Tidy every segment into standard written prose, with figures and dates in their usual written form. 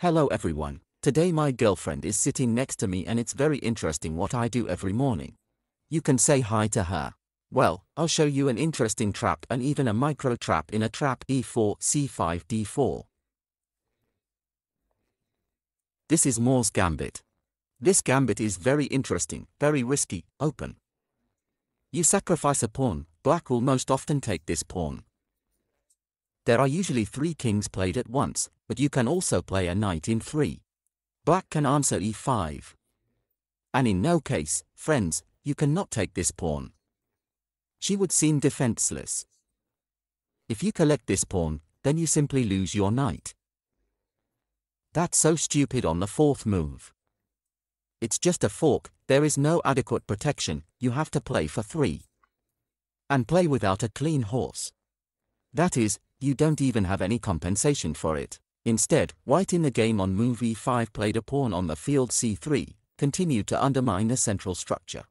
Hello everyone. Today my girlfriend is sitting next to me and it's very interesting what I do every morning. You can say hi to her. Well, I'll show you an interesting trap and even a micro trap in a trap e4 c5 d4. This is Morr's Gambit. This gambit is very interesting, very risky, open. You sacrifice a pawn, black will most often take this pawn. There are usually 3 kings played at once, but you can also play a knight in 3. Black can answer e5. And in no case, friends, you cannot take this pawn. She would seem defenseless. If you collect this pawn, then you simply lose your knight. That's so stupid on the 4th move. It's just a fork, there is no adequate protection, you have to play for 3. And play without a clean horse. That is, you don't even have any compensation for it. Instead, white in the game on move e5 played a pawn on the field c3, continued to undermine the central structure.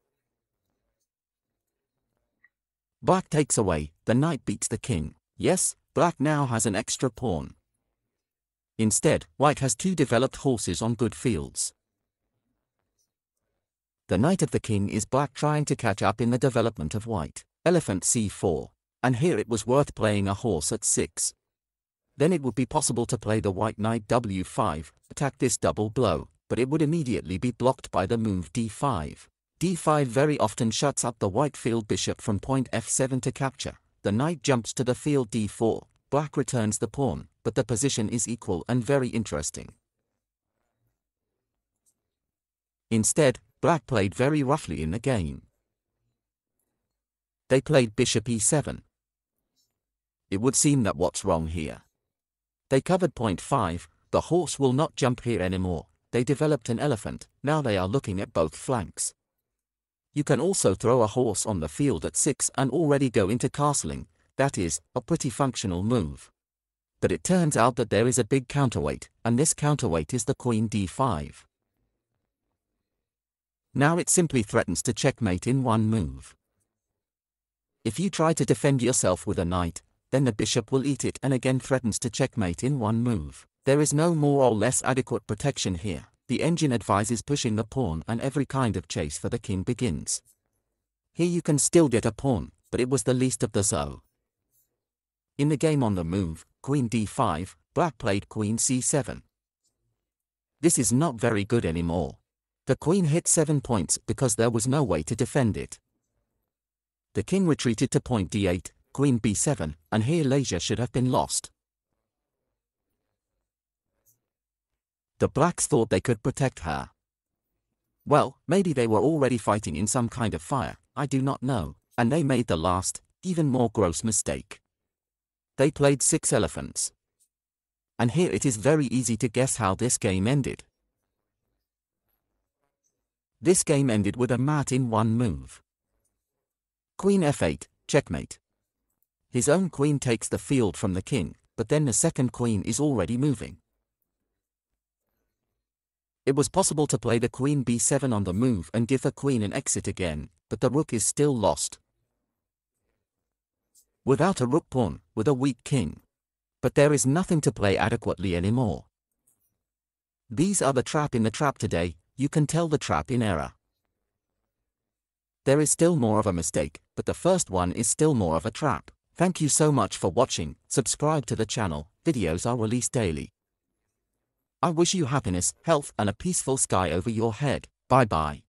Black takes away, the knight beats the king. Yes, black now has an extra pawn. Instead, white has 2 developed horses on good fields. The knight of the king is black trying to catch up in the development of white. Elephant c4. And here it was worth playing a horse at 6. Then it would be possible to play the white knight w5, attack this double blow, but it would immediately be blocked by the move d5. d5 very often shuts up the white field bishop from point f7 to capture. The knight jumps to the field d4, black returns the pawn, but the position is equal and very interesting. Instead, black played very roughly in the game. They played bishop e7. It would seem that what's wrong here? They covered point 5, the horse will not jump here anymore, they developed an elephant, now they are looking at both flanks. You can also throw a horse on the field at 6 and already go into castling, that is, a pretty functional move. But it turns out that there is a big counterweight, and this counterweight is the queen d5. Now it simply threatens to checkmate in one move. If you try to defend yourself with a knight, then the bishop will eat it and again threatens to checkmate in one move. There is no more or less adequate protection here. The engine advises pushing the pawn and every kind of chase for the king begins. Here you can still get a pawn, but it was the least of the so. In the game on the move, queen d5, black played queen c7. This is not very good anymore. The queen hit 7 points because there was no way to defend it. The king retreated to point d8, queen b7, and here leisure should have been lost. The blacks thought they could protect her. Well, maybe they were already fighting in some kind of fire, I do not know, and they made the last, even more gross mistake. They played 6 elephants. And here it is very easy to guess how this game ended. This game ended with a mat in one move. Queen f8, checkmate. His own queen takes the field from the king, but then the second queen is already moving. It was possible to play the queen b7 on the move and give the queen an exit again, but the rook is still lost. Without a rook pawn, with a weak king. But there is nothing to play adequately anymore. These are the trap in the trap today, you can tell the trap in error. There is still more of a mistake, but the first one is still more of a trap. Thank you so much for watching, subscribe to the channel, videos are released daily. I wish you happiness, health and a peaceful sky over your head. Bye bye.